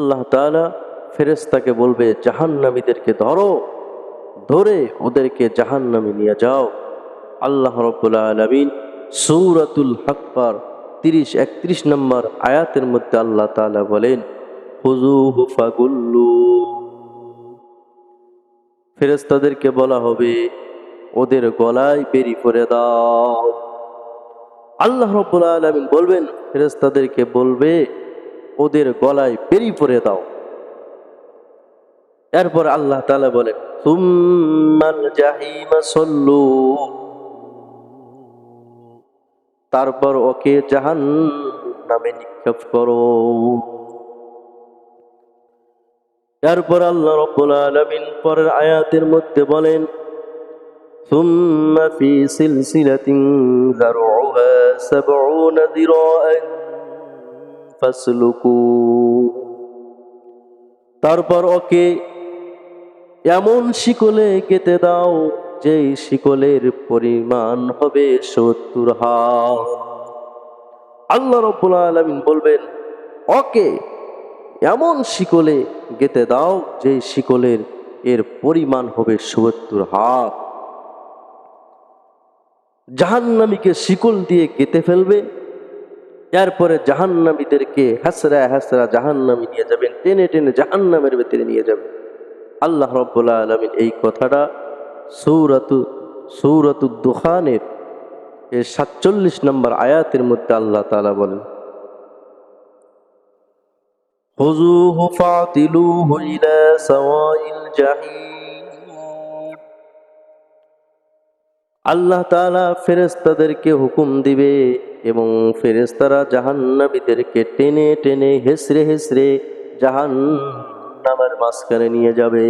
আল্লাহ তাআলা ফেরেশতাকে বলবে, জাহান্নামীদেরকে ধরো, ধরে ওদেরকে জাহান্নামে নিয়ে যাও। আল্লাহ রাব্বুল আলামিন সূরাতুল হাক্কার 30-31 নম্বর আয়াতের মধ্যে আল্লাহ তাআলা বলেন, খুযূহু ফাগুল্লু। ফেরেশতাদেরকে বলা হবে, ওদের গলায় বেরি করে দাও। আল্লাহ রাব্বুল আলামিন বলবেন, ফেরেশতাদেরকে বলবে, ওদের গলায় বেরি পরে দাও। এরপর আল্লাহ তাআলা বলেন, সুম্মাল জাহিমা সল্লু। তারপর ওকে জাহান্নামে নিক্ষেপ করো। এরপর আল্লাহ রাব্বুল আলামিন পরের আয়াতের মধ্যে বলেন, সুম্মা ফি সিলসিলাতিন যারউহা ৭০ যিরাআন ফাসলুকু। তারপর ওকে এমন শিকলে গেঁথে দাও, যেই শিকলের পরিমাণ হবে ৭০ হাত। আল্লাহ রাব্বুল আলামিন বলবেন, ওকে এমন শিকলে গেঁথে দাও, যে শিকলের এর পরিমাণ হবে ৭০ হাত। জাহান্নামীকে শিকল দিয়ে গেঁথে ফেলবে। এরপরে জাহান্নামীদেরকে হাসরা হাসরা জাহান্নামে নিয়ে যাবেন, টেনে টেনে জাহান্নামের ভেতরে নিয়ে যাবেন। আল্লাহ রাব্বুল আলামিন এই কথাটা সূরাতুদ দুখানের ৪৭ নম্বর আয়াতের মধ্যে আল্লাহ তাআলা বলেন, খুযূহু ফা'তিলূহু ইলা সাওয়াইল জাহিম। আল্লাহ তাআলা ফেরেশতাদেরকে হুকুম দিবে এবং ফেরেশতারা জাহান্নামীদেরকে টেনে টেনে হেসড়ে হেসড়ে জাহান্নামের মাঝখানে নিয়ে যাবে।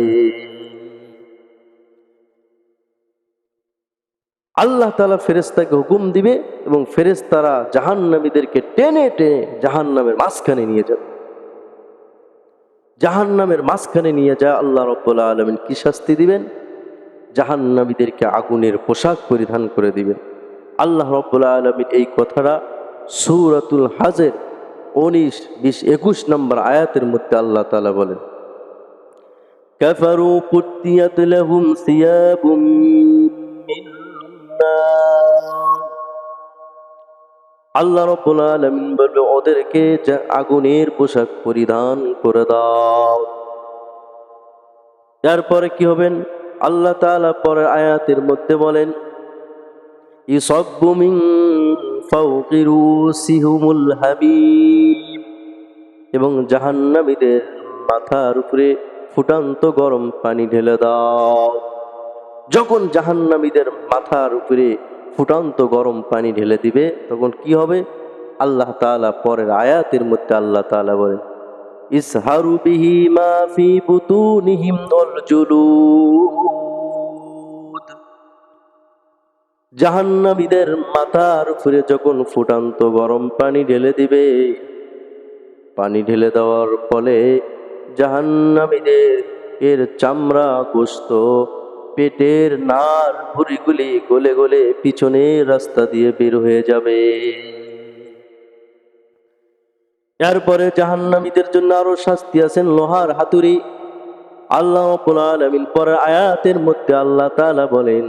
আল্লাহ তাআলা ফেরেশতাকে হুকুম দিবে এবং ফেরেশতারা জাহান্নামীদেরকে টেনে টেনে জাহান্নামের মাঝখানে নিয়ে যাবে। জাহান্নামের মাঝখানে নিয়ে যা আল্লাহ রাব্বুল আলামিন কি শাস্তি দিবেন? জাহান্নামীদেরকে আগুনের পোশাক পরিধান করে দিবেন। আল্লাহ রাব্বুল আলামিন এই কথাটা সূরাতুল হাজের 19, 20, 21 নম্বর আয়াতের মধ্যে আল্লাহ তাআলা বলেন, কাফারু কুত্তিয়াত লাহুম সিয়াবুম মিন নার। আল্লাহ রাব্বুল আলামিন বলবে, ওদেরকে আগুনের পোশাক পরিধান করে দাও। এরপরে কি হবেন? আল্লাহ তাআলা পরের আয়াতের মধ্যে বলেন, ইসাব্বু মিন ফাওকি রুসিহুমুল হামিম। এবং জাহান্নামীদের মাথার উপরে ফুটান্ত গরম পানি ঢেলে দাও। যখন জাহান্নামীদের মাথার উপরে ফুটান্ত গরম পানি ঢেলে দিবে, তখন কি হবে? আল্লাহ তাআলা পরের আয়াতের মধ্যে আল্লাহ তাআলা বলেন, ইসহারু বিহি মা ফি বুতুনিহিম ওয়াল জুলুদ। জাহান্নামীদের মাথার উপরে যখন ফুটান্ত গরম পানি ঢেলে দিবে, পানি ঢেলে দেওয়ার ফলে জাহান্নামীদের এর চামড়া, গোশত, পেটের নাড় ভুঁড়িগুলি গলে গলে পিছনের রাস্তা দিয়ে বের হয়ে যাবে। এরপরে জাহান্নামীদের জন্য আরো শাস্তি আছেন, লোহার হাতুড়ি। আল্লাহ রাব্বুল আলামিন পরের আয়াতের মধ্যে আল্লাহ তাআলা বলেন,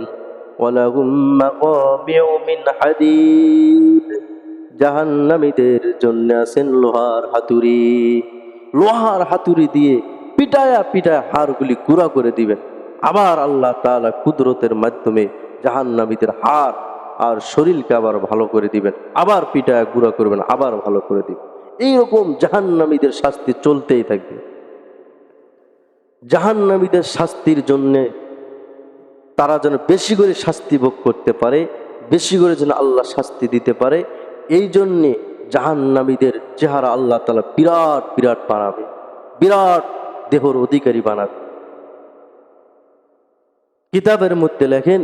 ওয়ালাহুম মাকামিউ মিন হাদিদ। জাহান্নামীদের জন্য আছেন লোহার হাতুড়ি। লোহার হাতুড়ি দিয়ে পিটায়া পিটায়া হাড়গুলি গুঁড়া করে দিবেন। আবার আল্লাহ তাআলা কুদরতের মাধ্যমে জাহান্নামীদের হাড় আর শরীরকে আবার ভালো করে দিবেন, আবার পিটায়া গুঁড়া করবেন, আবার ভালো করে দিবেন। এইরকম জাহান্নামীদের শাস্তি চলতেই থাকবে। জাহান্নামীদের শাস্তির জন্য তারা যেন বেশি করে শাস্তি ভোগ করতে পারে, বেশি করে যেন আল্লাহ শাস্তি দিতে পারে, এই জন্যে জাহান্নামীদের চেহারা আল্লাহ তাআলা বিরাট বিরাট বানাবে, বিরাট দেহর অধিকারী বানাবে। কিতাবের মধ্যে লেখেন,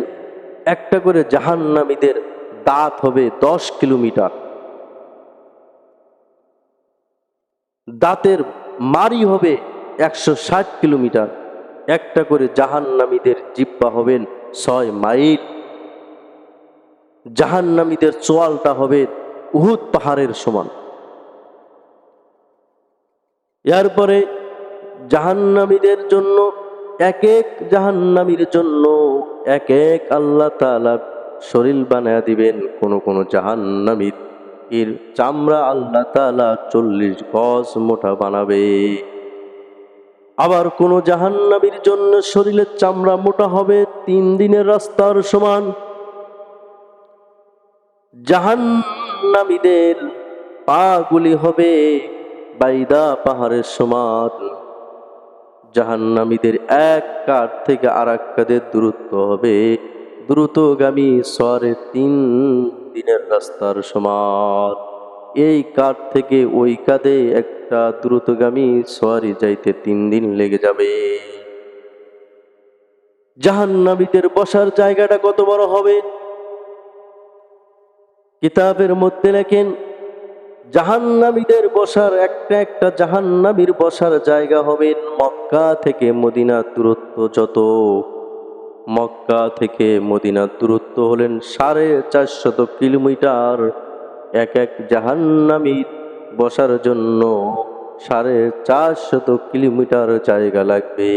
একটা করে জাহান্নামীদের দাঁত হবে 10 কিলোমিটার, দাঁতের মারি হবে 160 কিলোমিটার। একটা করে জাহান্নামীদের জিহ্বা হবেন 6 মাইল। জাহান্নামীদের চোয়ালটা হবে উহুদ পাহাড়ের সমান। এরপরে জাহান্নামীদের জন্য এক এক জাহান্নামীর জন্য এক এক আল্লাহ তাআলা শরীর বানায়া দিবেন। কোন কোন জাহান্নামীর এর চামড়া আল্লাহ তাআলা 40 গজ মোটা বানাবে। আবার কোন জাহান্নামীর জন্য শরীরের চামড়া মোটা হবে 3 দিনের রাস্তার সমান। জাহান্নামীদের পাগুলি হবে বাইদা পাহাড়ের সমান। জাহান্নামীদের এক কাঁধ থেকে আরেক কাঁধের দূরত্ব হবে দ্রুতগামী সওয়ারের 3 দিনের রাস্তার সমান। এই কাঁধ থেকে ওই কাঁধে একটা দ্রুতগামী সওয়ারি যাইতে 3 দিন লেগে যাবে। জাহান্নামীদের বসার জায়গাটা কত বড় হবে? কিতাবের মধ্যে লেখেন জাহান্নামীদের বসার একটা জাহান্নামীর বসার জায়গা হবে মক্কা থেকে মদিনার দূরত্ব যত। মক্কা থেকে মদিনার দূরত্ব হলেন 450 কিলোমিটার। এক এক জাহান্নামীর বসার জন্য 450 কিলোমিটার জায়গা লাগবে।